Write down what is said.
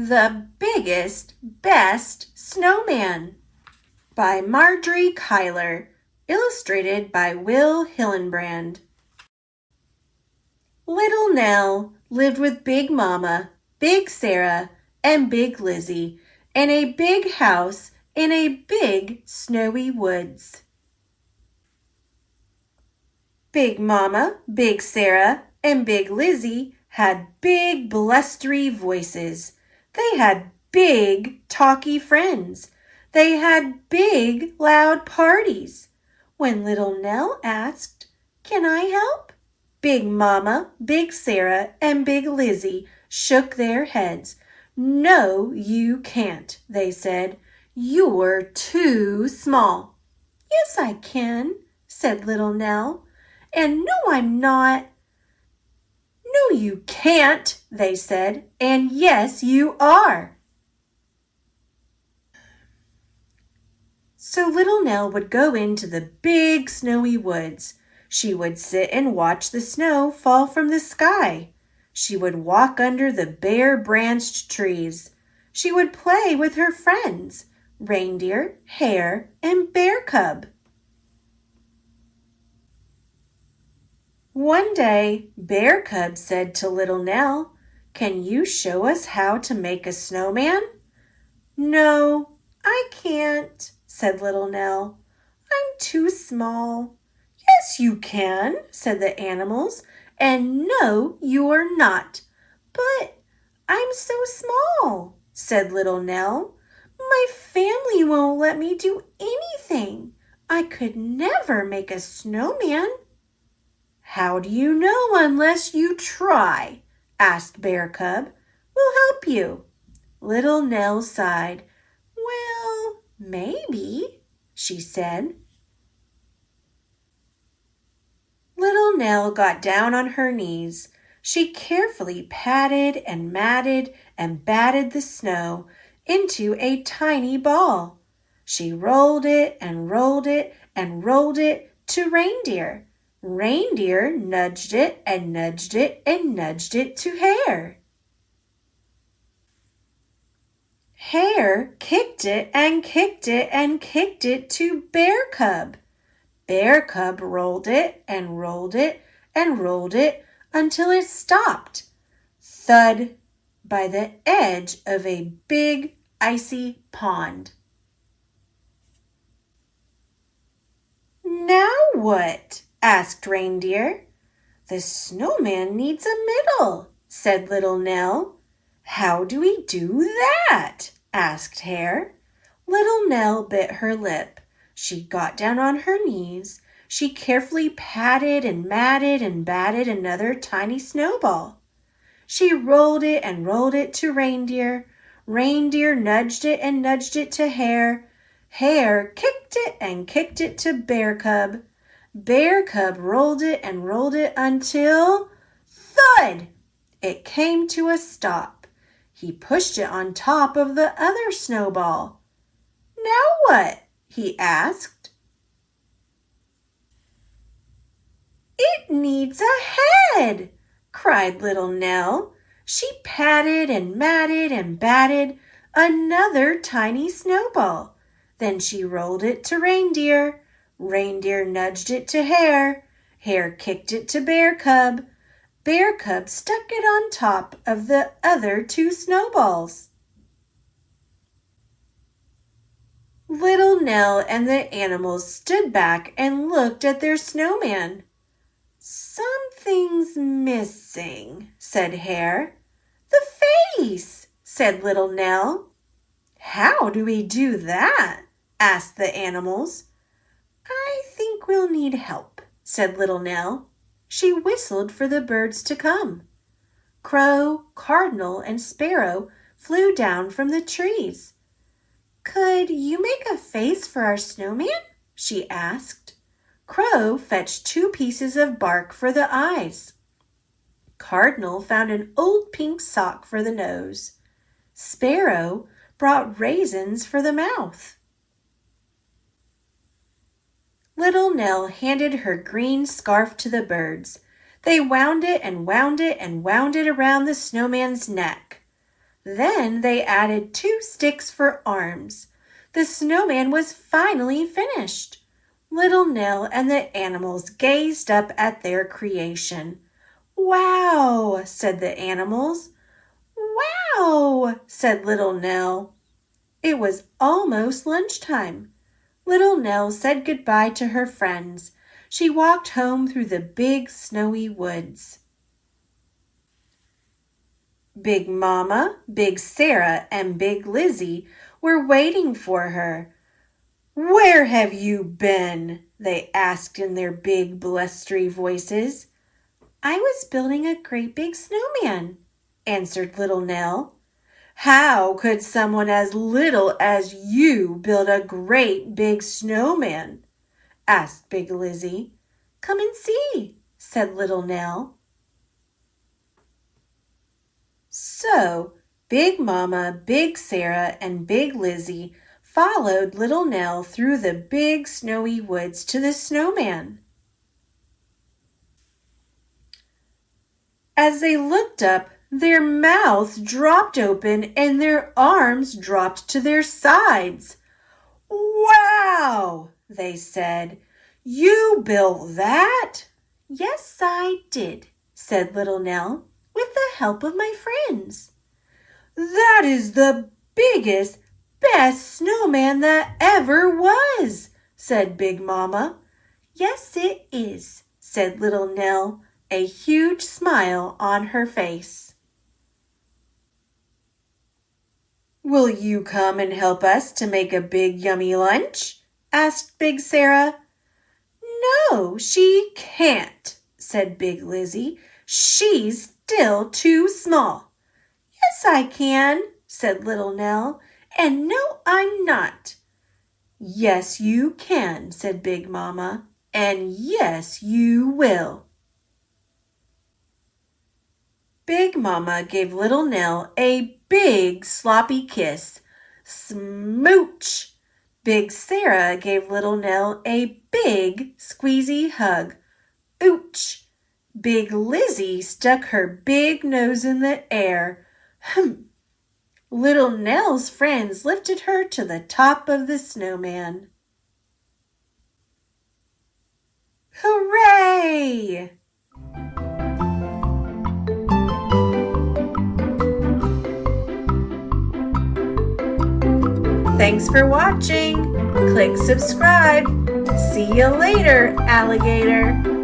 The Biggest, Best Snowman by Margery Cuyler, illustrated by Hillenbrand. Little Nell lived with Big Mama, Big Sarah, and Big Lizzie in a big house in a big snowy woods. Big Mama, Big Sarah, and Big Lizzie had big blustery voices. They had big talky friends. They had big loud parties. When Little Nell asked, "Can I help?" Big Mama, Big Sarah, and Big Lizzie shook their heads. "No, you can't," they said. "You're too small." "Yes, I can," said Little Nell. "And no, I'm not." "No, you can't," they said. "And yes, you are." So Little Nell would go into the big snowy woods. She would sit and watch the snow fall from the sky. She would walk under the bare branched trees. She would play with her friends, Reindeer, Hare, and Bear Cub. One day, Bear Cub said to Little Nell, "Can you show us how to make a snowman?" "No, I can't," said Little Nell. "I'm too small." "Yes, you can," said the animals. "And no, you're not." "But I'm so small," said Little Nell. "My family won't let me do anything. I could never make a snowman." "How do you know unless you try?" asked Bear Cub. "We'll help you." Little Nell sighed. "Well, maybe," she said. Little Nell got down on her knees. She carefully patted and matted and batted the snow into a tiny ball. She rolled it and rolled it and rolled it to Reindeer. Reindeer nudged it and nudged it and nudged it to Hare. Hare kicked it and kicked it and kicked it to Bear Cub. Bear Cub rolled it and rolled it and rolled it until it stopped, thud, by the edge of a big icy pond. "Now what?" asked Reindeer. "The snowman needs a middle," said Little Nell. "How do we do that?" asked Hare. Little Nell bit her lip. She got down on her knees. She carefully patted and matted and batted another tiny snowball. She rolled it and rolled it to Reindeer. Reindeer nudged it and nudged it to Hare. Hare kicked it and kicked it to Bear Cub. Bear Cub rolled it and rolled it until, thud! It came to a stop. He pushed it on top of the other snowball. "Now what?" he asked. "It needs a head!" cried Little Nell. She patted and matted and batted another tiny snowball. Then she rolled it to Reindeer. Reindeer nudged it to Hare. Hare kicked it to Bear Cub. Bear Cub stuck it on top of the other two snowballs. Little Nell and the animals stood back and looked at their snowman. "Something's missing," said Hare. "The face," said Little Nell. "How do we do that?" asked the animals. "I think we'll need help," said Little Nell. She whistled for the birds to come. Crow, cardinal, and sparrow flew down from the trees. "Could you make a face for our snowman?" she asked. Crow fetched 2 pieces of bark for the eyes. Cardinal found an old pink sock for the nose. Sparrow brought raisins for the mouth. Little Nell handed her green scarf to the birds. They wound it and wound it and wound it around the snowman's neck. Then they added 2 sticks for arms. The snowman was finally finished. Little Nell and the animals gazed up at their creation. "Wow," said the animals. "Wow," said Little Nell. It was almost lunchtime. Little Nell said goodbye to her friends. She walked home through the big snowy woods. Big Mama, Big Sarah, and Big Lizzie were waiting for her. "Where have you been?" they asked in their big blustery voices. "I was building a great big snowman," answered Little Nell. "How could someone as little as you build a great big snowman?" asked Big Lizzie. "Come and see," said Little Nell. So Big Mama, Big Sarah, and Big Lizzie followed Little Nell through the big snowy woods to the snowman. As they looked up, their mouths dropped open and their arms dropped to their sides. "Wow!" they said. "You built that?" "Yes, I did," said Little Nell, "with the help of my friends." "That is the biggest, best snowman that ever was," said Big Mama. "Yes, it is," said Little Nell, a huge smile on her face. "Will you come and help us to make a big yummy lunch?" asked Big Sarah. "No, she can't," said Big Lizzie. "She's still too small." "Yes, I can," said Little Nell. "And no, I'm not." "Yes, you can," said Big Mama. "And yes, you will." Big Mama gave Little Nell a big sloppy kiss. Smooch! Big Sarah gave Little Nell a big squeezy hug. Ooch! Big Lizzie stuck her big nose in the air. Humph! Little Nell's friends lifted her to the top of the snowman. Hooray! Thanks for watching. Click subscribe. See you later, alligator.